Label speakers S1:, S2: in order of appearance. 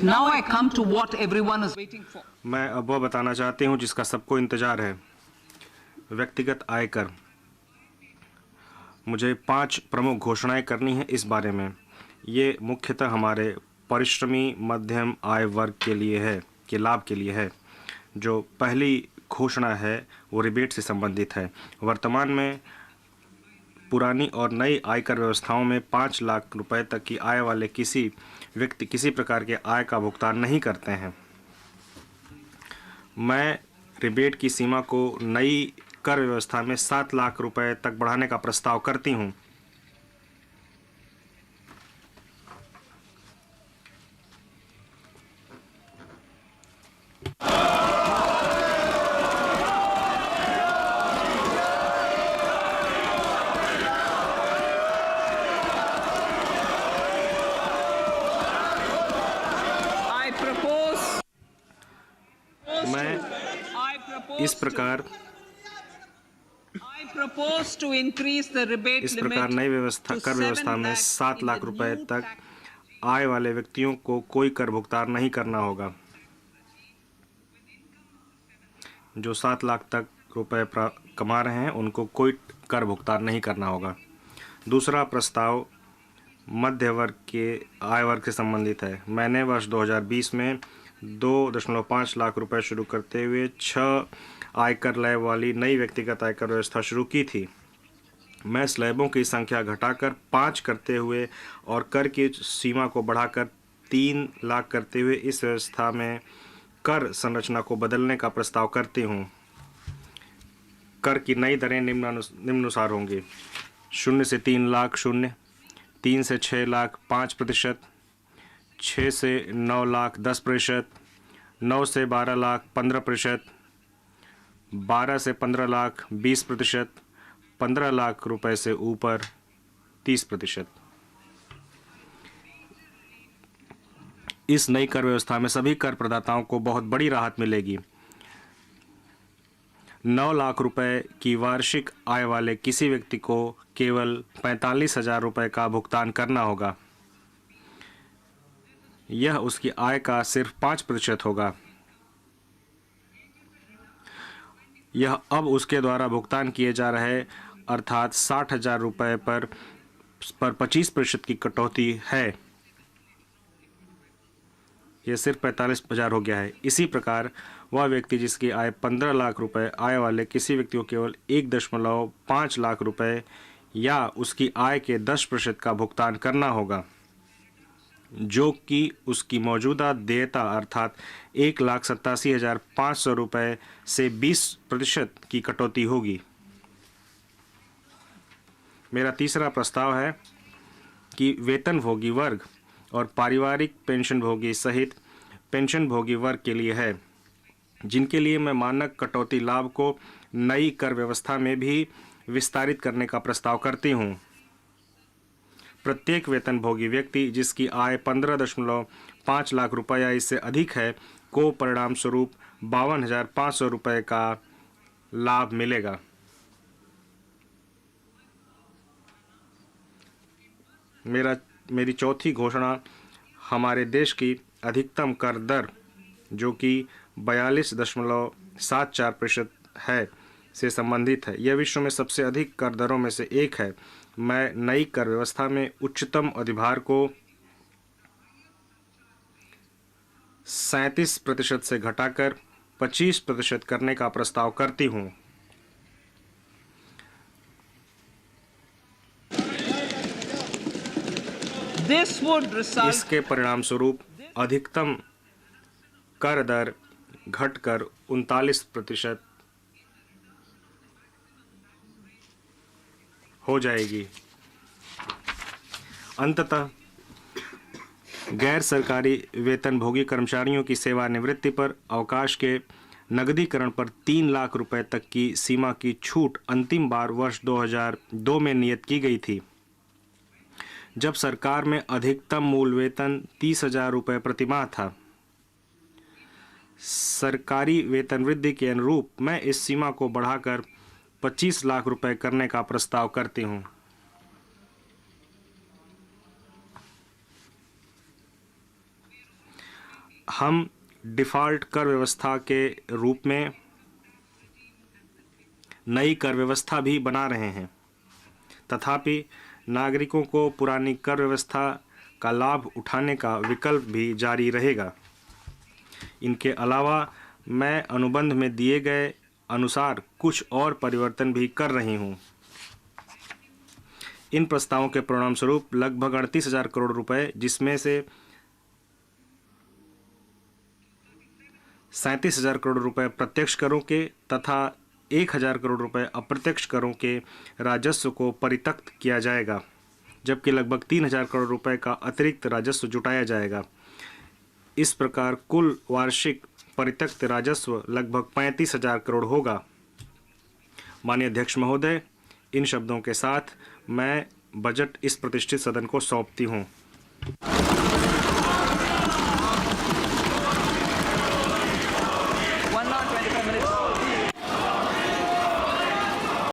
S1: Now I come to what everyone is waiting for.
S2: मैं अब वह बताना चाहती हूँ जिसका सबको इंतजार है, व्यक्तिगत आयकर। मुझे 5 प्रमुख घोषणाएं करनी है इस बारे में। ये मुख्यतः हमारे परिश्रमी मध्यम आय वर्ग के लिए है, के लाभ के लिए है। जो पहली घोषणा है वो रिबेट से संबंधित है। वर्तमान में पुरानी और नई आयकर व्यवस्थाओं में 5 लाख रुपए तक की आय वाले किसी व्यक्ति किसी प्रकार के आय का भुगतान नहीं करते हैं। मैं रिबेट की सीमा को नई कर व्यवस्था में 7 लाख रुपए तक बढ़ाने का प्रस्ताव करती हूं। इस प्रकार नई व्यवस्था कर व्यवस्था में 7 लाख रुपए तक आय वाले व्यक्तियों को कोई कर भुगतान नहीं करना होगा। जो 7 लाख तक रुपए कमा रहे हैं उनको कोई कर भुगतान नहीं करना होगा। दूसरा प्रस्ताव मध्य वर्ग के आय वर्ग से संबंधित है। मैंने वर्ष 2020 में 2.5 लाख रुपए शुरू करते हुए 6 आयकर लय वाली नई व्यक्तिगत आयकर व्यवस्था शुरू की थी। मैं स्लैबों की संख्या घटाकर 5 करते हुए और कर की सीमा को बढ़ाकर 3 लाख करते हुए इस व्यवस्था में कर संरचना को बदलने का प्रस्ताव करती हूँ। कर की नई दरें निम्नानुसार होंगी। 0 से 3 लाख 0, 3 से 6 लाख 5%, 6 से 9 लाख 10%, 9 से 12 लाख 15%, 12 से 15 लाख 20%, 15 लाख रुपए से ऊपर 30%। इस नई कर व्यवस्था में सभी कर प्रदाताओं को बहुत बड़ी राहत मिलेगी। 9 लाख रुपए की वार्षिक आय वाले किसी व्यक्ति को केवल 45,000 रुपए का भुगतान करना होगा। यह उसकी आय का सिर्फ 5% होगा। यह अब उसके द्वारा भुगतान किए जा रहे अर्थात 60,000 रुपये पर 25% की कटौती है। यह सिर्फ 45,000 हो गया है। इसी प्रकार वह व्यक्ति जिसकी आय 15 लाख रुपए आय वाले किसी व्यक्ति को केवल 1.5 लाख रुपए या उसकी आय के 10% का भुगतान करना होगा, जो कि उसकी मौजूदा देयता अर्थात 1,87,500 रुपये से 20% की कटौती होगी। मेरा तीसरा प्रस्ताव है कि वेतनभोगी वर्ग और पारिवारिक पेंशनभोगी सहित पेंशनभोगी वर्ग के लिए है, जिनके लिए मैं मानक कटौती लाभ को नई कर व्यवस्था में भी विस्तारित करने का प्रस्ताव करती हूँ। प्रत्येक वेतनभोगी व्यक्ति जिसकी आय 15.5 लाख रुपए या इससे अधिक है को परिणाम स्वरूप 52,500 रुपये का लाभ मिलेगा। मेरी चौथी घोषणा हमारे देश की अधिकतम कर दर जो कि 42.74% है से संबंधित है। यह विश्व में सबसे अधिक कर दरों में से एक है। मैं नई कर व्यवस्था में उच्चतम अधिभार को 37% से घटाकर 25% करने का प्रस्ताव करती हूँ। इसके परिणाम स्वरूप अधिकतम कर दर घटकर 39% हो जाएगी। अंततः गैर सरकारी वेतनभोगी कर्मचारियों की सेवानिवृत्ति पर अवकाश के नकदीकरण पर 3 लाख रुपए तक की सीमा की छूट अंतिम बार वर्ष 2002 में नियत की गई थी, जब सरकार में अधिकतम मूल वेतन 30,000 रुपये प्रतिमाह था। सरकारी वेतन वृद्धि के अनुरूप मैं इस सीमा को बढ़ाकर 25 लाख रुपए करने का प्रस्ताव करती हूँ। हम डिफ़ॉल्ट कर व्यवस्था के रूप में नई कर व्यवस्था भी बना रहे हैं। तथापि नागरिकों को पुरानी कर व्यवस्था का लाभ उठाने का विकल्प भी जारी रहेगा। इनके अलावा मैं अनुबंध में दिए गए अनुसार कुछ और परिवर्तन भी कर रही हूँ। इन प्रस्तावों के परिणाम स्वरूप लगभग 38,000 करोड़ रुपए, जिसमें से 37,000 करोड़ रुपए प्रत्यक्ष करों के तथा 1,000 करोड़ रुपए अप्रत्यक्ष करों के राजस्व को परित्यक्त किया जाएगा, जबकि लगभग 3,000 करोड़ रुपए का अतिरिक्त राजस्व जुटाया जाएगा। इस प्रकार कुल वार्षिक परित्यक्त राजस्व लगभग 35,000 करोड़ होगा। माननीय अध्यक्ष महोदय, इन शब्दों के साथ मैं बजट इस प्रतिष्ठित सदन को सौंपती हूँ।